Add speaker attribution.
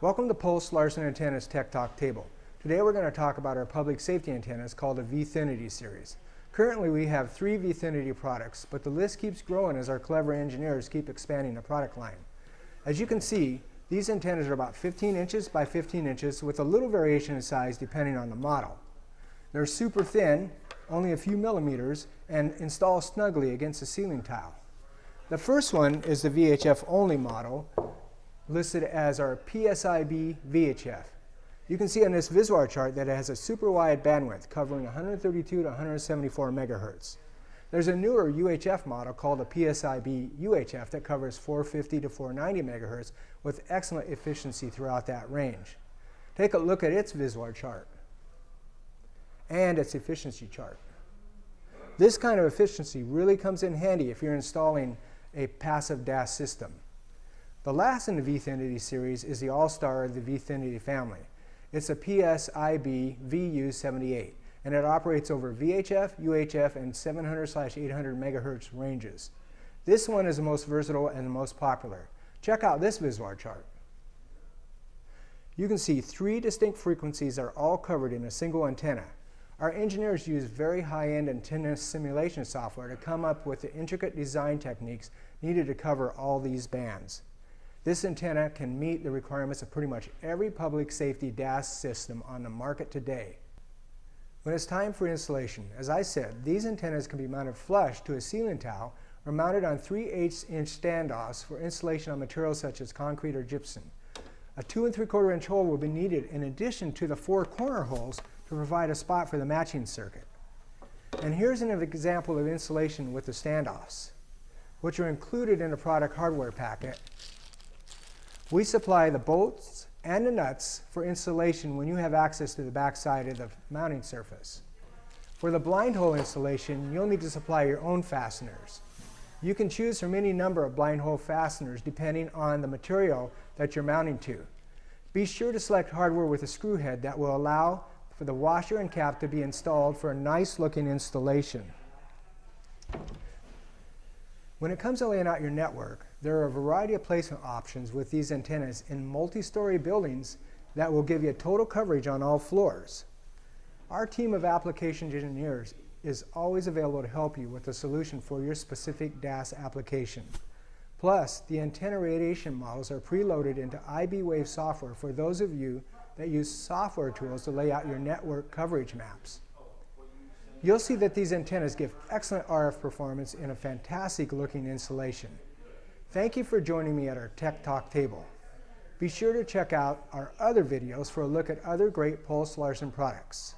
Speaker 1: Welcome to Pulse Larson Antennas Tech Talk Table. Today we're going to talk about our public safety antennas called the V-Thinity series. Currently we have 3 V-Thinity products, but the list keeps growing as our clever engineers keep expanding the product line. As you can see, these antennas are about 15 inches by 15 inches with a little variation in size depending on the model. They're super thin, only a few millimeters, and install snugly against the ceiling tile. The first one is the VHF only model, listed as our PSIB VHF. You can see on this visual chart that it has a super wide bandwidth covering 132 to 174 megahertz. There's a newer UHF model called a PSIB UHF that covers 450 to 490 megahertz with excellent efficiency throughout that range. Take a look at its visual chart and its efficiency chart. This kind of efficiency really comes in handy if you're installing a passive DAS system. The last in the V-Thinity series is the all-star of the V-Thinity family. It's a PSIB VU78, and it operates over VHF, UHF, and 700/800 megahertz ranges. This one is the most versatile and the most popular. Check out this visual chart. You can see 3 distinct frequencies are all covered in a single antenna. Our engineers use very high-end antenna simulation software to come up with the intricate design techniques needed to cover all these bands. This antenna can meet the requirements of pretty much every public safety DAS system on the market today. When it's time for installation, as I said, these antennas can be mounted flush to a ceiling tile or mounted on 3/8-inch standoffs for installation on materials such as concrete or gypsum. A 2 3/4-inch hole will be needed in addition to the 4 corner holes to provide a spot for the matching circuit. And here's an example of installation with the standoffs, which are included in the product hardware packet. We supply the bolts and the nuts for installation when you have access to the back side of the mounting surface. For the blind hole installation, you'll need to supply your own fasteners. You can choose from any number of blind hole fasteners depending on the material that you're mounting to. Be sure to select hardware with a screw head that will allow for the washer and cap to be installed for a nice looking installation. When it comes to laying out your network, there are a variety of placement options with these antennas in multi-story buildings that will give you total coverage on all floors. Our team of application engineers is always available to help you with a solution for your specific DAS application. Plus, the antenna radiation models are preloaded into IB-Wave software for those of you that use software tools to lay out your network coverage maps. You'll see that these antennas give excellent RF performance in a fantastic looking installation. Thank you for joining me at our Tech Talk table. Be sure to check out our other videos for a look at other great Pulse Larson products.